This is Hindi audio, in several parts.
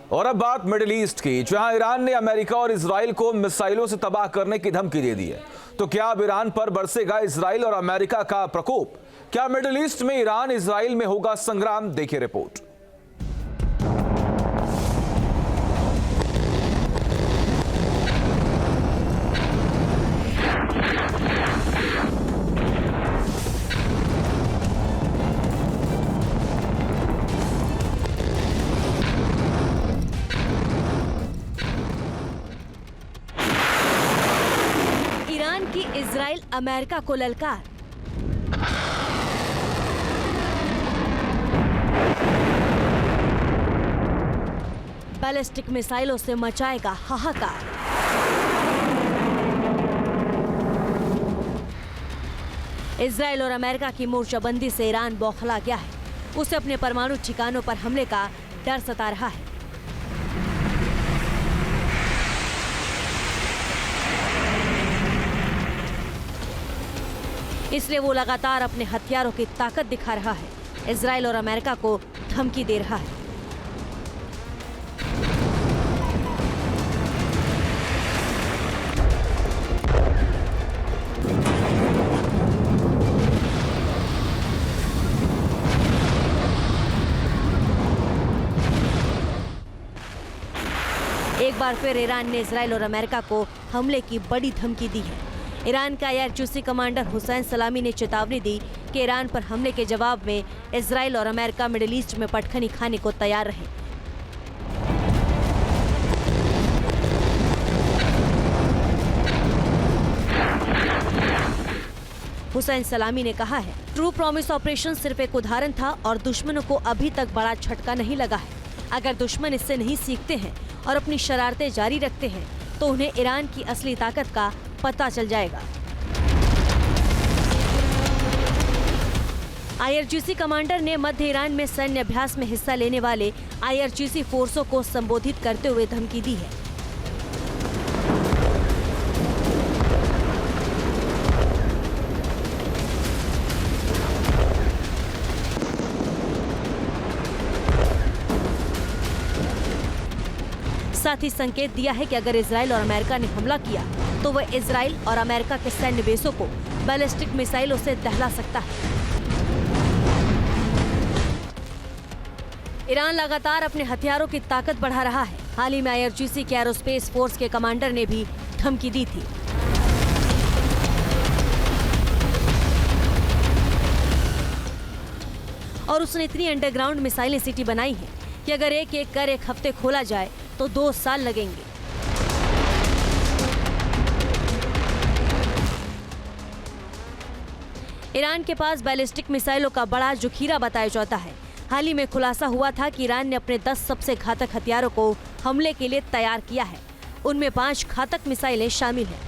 और अब बात मिडिल ईस्ट की, जहां ईरान ने अमेरिका और इजराइल को मिसाइलों से तबाह करने की धमकी दे दी है। तो क्या अब ईरान पर बरसेगा इजराइल और अमेरिका का प्रकोप? क्या मिडिल ईस्ट में ईरान इजराइल में होगा संग्राम? देखिए रिपोर्ट। ईरान की इजराइल अमेरिका को ललकार। बैलिस्टिक मिसाइलों से मचाएगा हाहाकार। इजराइल और अमेरिका की मोर्चाबंदी से ईरान बौखला गया है। उसे अपने परमाणु ठिकानों पर हमले का डर सता रहा है। इसलिए वो लगातार अपने हथियारों की ताकत दिखा रहा है, इजराइल और अमेरिका को धमकी दे रहा है। एक बार फिर ईरान ने इजराइल और अमेरिका को हमले की बड़ी धमकी दी है। ईरान का एयर चूसी कमांडर हुसैन सलामी ने चेतावनी दी कि ईरान पर हमले के जवाब में इजराइल और अमेरिका मिडिल ईस्ट में पटखनी खाने को तैयार रहे। हुसैन सलामी ने कहा है, ट्रू प्रॉमिस ऑपरेशन सिर्फ एक उदाहरण था और दुश्मनों को अभी तक बड़ा झटका नहीं लगा है। अगर दुश्मन इससे नहीं सीखते हैं और अपनी शरारतें जारी रखते हैं तो उन्हें ईरान की असली ताकत का पता चल जाएगा। आईआरजीसी कमांडर ने मध्य ईरान में सैन्य अभ्यास में हिस्सा लेने वाले आईआरजीसी फोर्सों को संबोधित करते हुए धमकी दी है। साथ ही संकेत दिया है कि अगर इजराइल और अमेरिका ने हमला किया तो वह इजराइल और अमेरिका के सैन्य बेसों को बैलिस्टिक मिसाइलों से दहला सकता है। ईरान लगातार अपने हथियारों की ताकत बढ़ा रहा है। हाल ही में आईआरजीसी के एरोस्पेस फोर्स के कमांडर ने भी धमकी दी थी। और उसने इतनी अंडरग्राउंड मिसाइलें सिटी बनाई हैं कि अगर एक एक कर एक हफ्ते खोला जाए तो 2 साल लगेंगे। ईरान के पास बैलिस्टिक मिसाइलों का बड़ा जखीरा बताया जाता है। हाल ही में खुलासा हुआ था कि ईरान ने अपने 10 सबसे घातक हथियारों को हमले के लिए तैयार किया है। उनमें 5 घातक मिसाइलें शामिल हैं।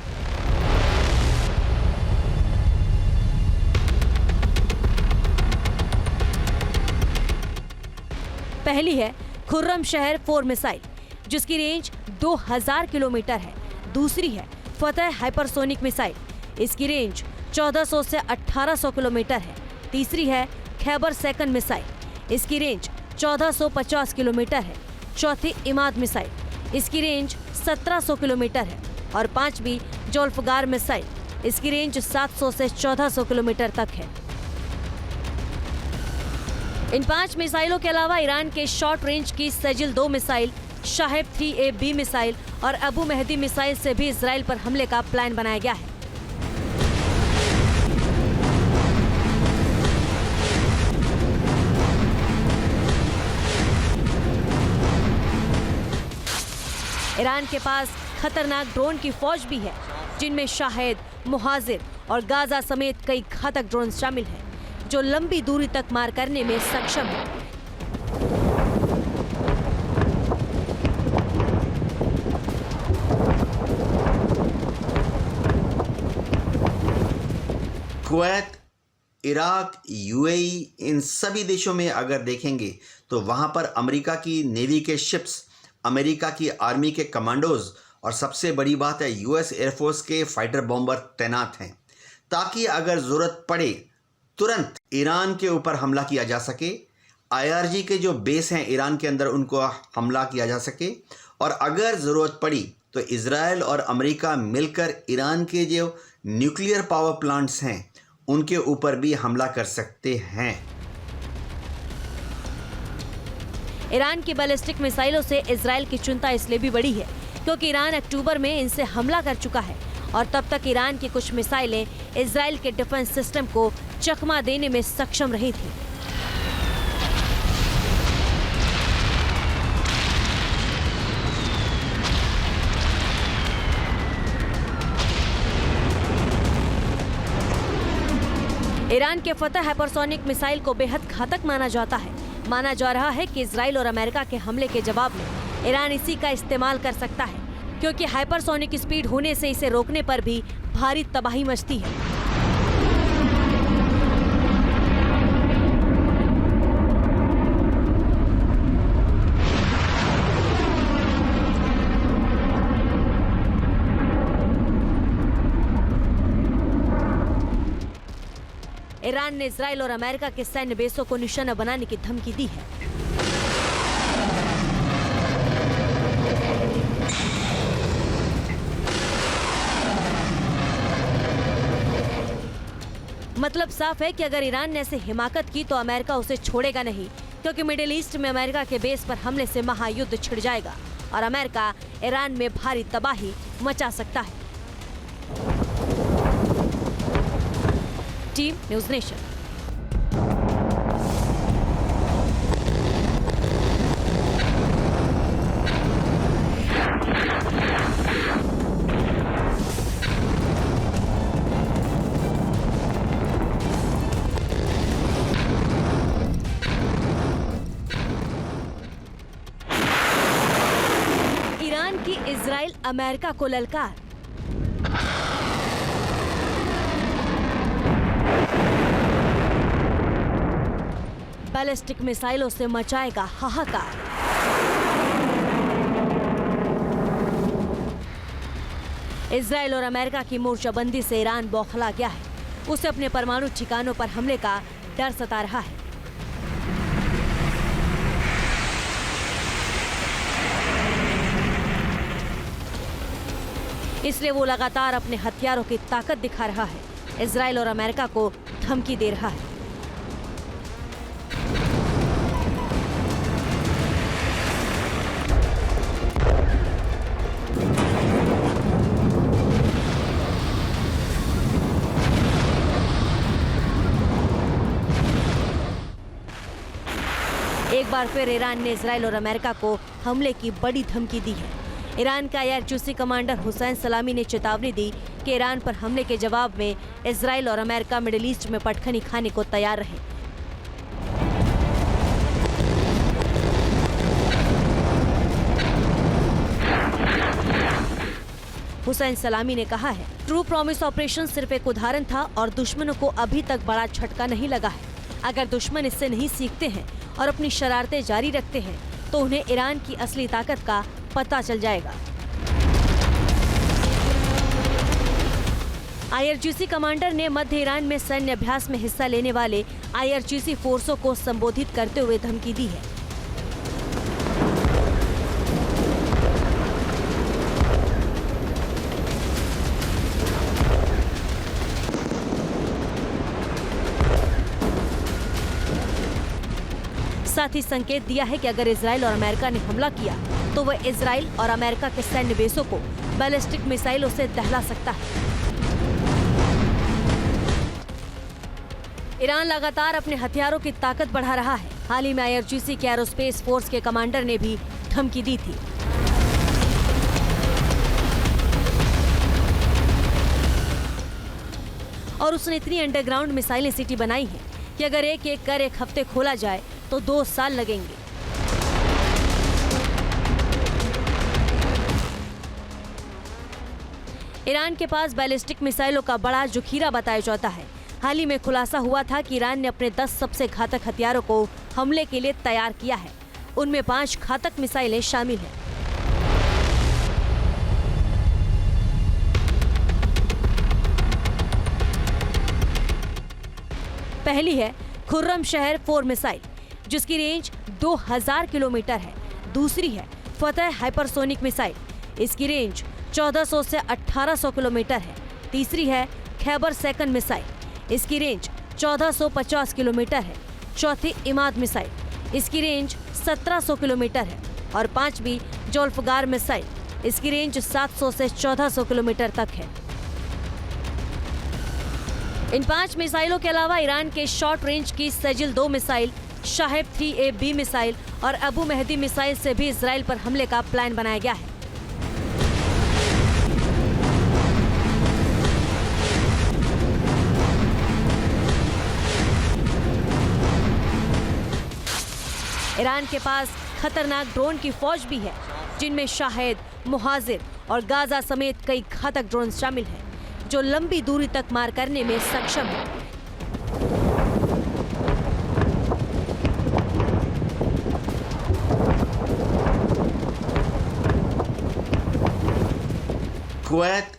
पहली है खुर्रम शहर 4 मिसाइल, जिसकी रेंज 2000 किलोमीटर है। दूसरी है फतेह हाइपरसोनिक मिसाइल, इसकी रेंज 1400 से 1800 किलोमीटर है। तीसरी है खैबर सेकंड मिसाइल, इसकी रेंज 1450 किलोमीटर है। चौथी इमाद मिसाइल, इसकी रेंज 1700 किलोमीटर है। और पांचवी जोल्फगार मिसाइल, इसकी रेंज 700 से 1400 किलोमीटर तक है। इन 5 मिसाइलों के अलावा ईरान के शॉर्ट रेंज की सजिल 2 मिसाइल, शाहेब 3A-B मिसाइल और अबू मेहदी मिसाइल से भी इजराइल पर हमले का प्लान बनाया गया है। ईरान के पास खतरनाक ड्रोन की फौज भी है, जिनमें शाहेद, मुहाजिर और गाजा समेत कई घातक ड्रोन शामिल हैं, जो लंबी दूरी तक मार करने में सक्षम है। कुवैत, इराक, यूएई, इन सभी देशों में अगर देखेंगे तो वहां पर अमेरिका की नेवी के शिप्स, अमेरिका की आर्मी के कमांडोज और सबसे बड़ी बात है यूएस एयरफोर्स के फाइटर बॉम्बर तैनात हैं, ताकि अगर ज़रूरत पड़े तुरंत ईरान के ऊपर हमला किया जा सके। IRG के जो बेस हैं ईरान के अंदर उनको हमला किया जा सके, और अगर ज़रूरत पड़ी तो इज़राइल और अमेरिका मिलकर ईरान के जो न्यूक्लियर पावर प्लांट्स हैं उनके ऊपर भी हमला कर सकते हैं। ईरान की बैलिस्टिक मिसाइलों से इजराइल की चिंता इसलिए भी बढ़ी है क्योंकि ईरान अक्टूबर में इनसे हमला कर चुका है और तब तक ईरान की कुछ मिसाइलें इजराइल के डिफेंस सिस्टम को चकमा देने में सक्षम रही थी। ईरान के फतह हाइपरसोनिक मिसाइल को बेहद घातक माना जाता है। माना जा रहा है कि इजराइल और अमेरिका के हमले के जवाब में ईरान इसी का इस्तेमाल कर सकता है क्योंकि हाइपरसोनिक स्पीड होने से इसे रोकने पर भी भारी तबाही मचती है। ईरान ने इजराइल और अमेरिका के सैन्य बेसों को निशाना बनाने की धमकी दी है। मतलब साफ है कि अगर ईरान ने ऐसे हिमाकत की तो अमेरिका उसे छोड़ेगा नहीं, क्योंकि मिडिल ईस्ट में अमेरिका के बेस पर हमले से महायुद्ध छिड़ जाएगा और अमेरिका ईरान में भारी तबाही मचा सकता है। Team news nation. ईरान की इजराइल अमेरिका को ललकार। बैलिस्टिक मिसाइलों से मचाएगा हाहाकार। इजराइल और अमेरिका की मोर्चाबंदी से ईरान बौखला गया है। उसे अपने परमाणु ठिकानों पर हमले का डर सता रहा है। इसलिए वो लगातार अपने हथियारों की ताकत दिखा रहा है, इजराइल और अमेरिका को धमकी दे रहा है। एक बार फिर ईरान ने इजराइल और अमेरिका को हमले की बड़ी धमकी दी है। ईरान का IRGC कमांडर हुसैन सलामी ने चेतावनी दी कि ईरान पर हमले के जवाब में इजराइल और अमेरिका मिडिल ईस्ट में पटखनी खाने को तैयार रहे। हुसैन सलामी ने कहा है, ट्रू प्रॉमिस ऑपरेशन सिर्फ एक उदाहरण था और दुश्मनों को अभी तक बड़ा झटका नहीं लगा है। अगर दुश्मन इससे नहीं सीखते हैं और अपनी शरारतें जारी रखते हैं तो उन्हें ईरान की असली ताकत का पता चल जाएगा। IRGC कमांडर ने मध्य ईरान में सैन्य अभ्यास में हिस्सा लेने वाले IRGC फोर्सों को संबोधित करते हुए धमकी दी है। साथ ही संकेत दिया है कि अगर इजराइल और अमेरिका ने हमला किया तो वह इजराइल और अमेरिका के सैन्य बेसों को बैलिस्टिक मिसाइलों से दहला सकता है। ईरान लगातार अपने हथियारों की ताकत बढ़ा रहा है। हाल ही में IRGC के एरोस्पेस फोर्स के कमांडर ने भी धमकी दी थी। और उसने इतनी अंडरग्राउंड मिसाइलें सिटी बनाई हैं कि अगर एक एक कर एक हफ्ते खोला जाए तो 2 साल लगेंगे। ईरान के पास बैलिस्टिक मिसाइलों का बड़ा जखीरा बताया जाता है। हाल ही में खुलासा हुआ था कि ईरान ने अपने 10 सबसे घातक हथियारों को हमले के लिए तैयार किया है। उनमें 5 घातक मिसाइलें शामिल हैं। पहली है खुर्रम शहर 4 मिसाइल, जिसकी रेंज 2000 किलोमीटर है। दूसरी है फतह हाइपरसोनिक मिसाइल, इसकी रेंज 1400 से 1800 किलोमीटर है। तीसरी है खैबर सेकंड मिसाइल, इसकी रेंज 1450 किलोमीटर है। चौथी इमाद मिसाइल, इसकी रेंज 1700 किलोमीटर है। और पांचवी जोल्फगार मिसाइल, इसकी रेंज 700 से 1400 किलोमीटर तक है। इन 5 मिसाइलों के अलावा ईरान के शॉर्ट रेंज की सजिल 2 मिसाइल, शाहेब 3A-B मिसाइल और अबू मेहदी मिसाइल से भी इजराइल पर हमले का प्लान बनाया गया है। ईरान के पास खतरनाक ड्रोन की फौज भी है, जिनमें शाहेद, मुहाजिर और गाजा समेत कई घातक ड्रोन शामिल हैं, जो लंबी दूरी तक मार करने में सक्षम है। कुवैत,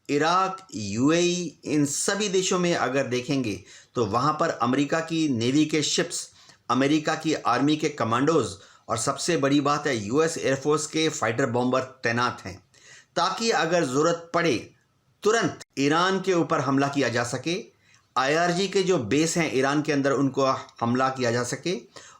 इराक, यूएई, इन सभी देशों में अगर देखेंगे तो वहां पर अमेरिका की नेवी के शिप्स, अमेरिका की आर्मी के कमांडोज और सबसे बड़ी बात है यूएस एयरफोर्स के फाइटर बॉम्बर तैनात हैं, ताकि अगर ज़रूरत पड़े तुरंत ईरान के ऊपर हमला किया जा सके। आईआरजी के जो बेस हैं ईरान के अंदर, उनको हमला किया जा सके।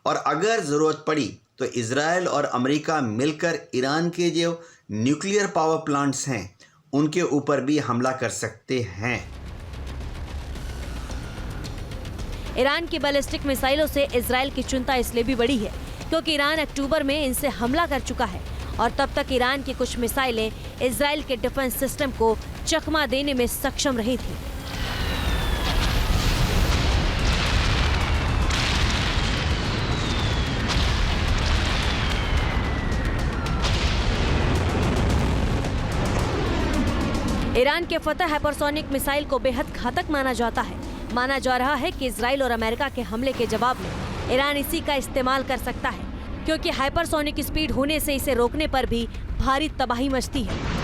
और अगर ज़रूरत पड़ी तो इजराइल और अमेरिका मिलकर ईरान के जो न्यूक्लियर पावर प्लांट्स हैं उनके ऊपर भी हमला कर सकते हैं। ईरान की बैलिस्टिक मिसाइलों से इजराइल की चिंता इसलिए भी बढ़ी है क्योंकि ईरान अक्टूबर में इनसे हमला कर चुका है और तब तक ईरान की कुछ मिसाइलें इजराइल के डिफेंस सिस्टम को चकमा देने में सक्षम रही थी। ईरान के फतह हाइपरसोनिक मिसाइल को बेहद घातक माना जाता है। माना जा रहा है कि इजराइल और अमेरिका के हमले के जवाब में ईरान इसी का इस्तेमाल कर सकता है, क्योंकि हाइपरसोनिक स्पीड होने से इसे रोकने पर भी भारी तबाही मचती है।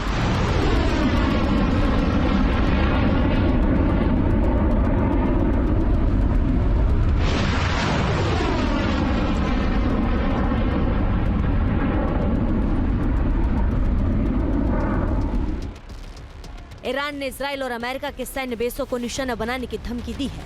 ईरान ने इजराइल और अमेरिका के सैन्य बेसों को निशाना बनाने की धमकी दी है।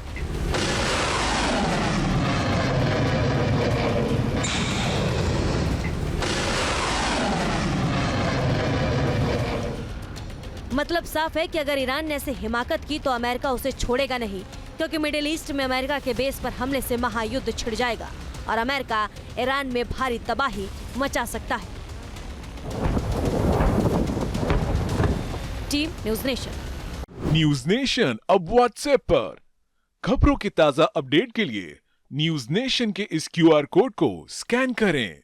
मतलब साफ है कि अगर ईरान ने ऐसे हिमाकत की तो अमेरिका उसे छोड़ेगा नहीं, क्योंकि मिडिल ईस्ट में अमेरिका के बेस पर हमले से महायुद्ध छिड़ जाएगा और अमेरिका ईरान में भारी तबाही मचा सकता है। Team news nation. News nation अब व्हाट्सएप पर खबरों के ताजा अपडेट के लिए न्यूज़ नेशन के इस QR कोड को स्कैन करें।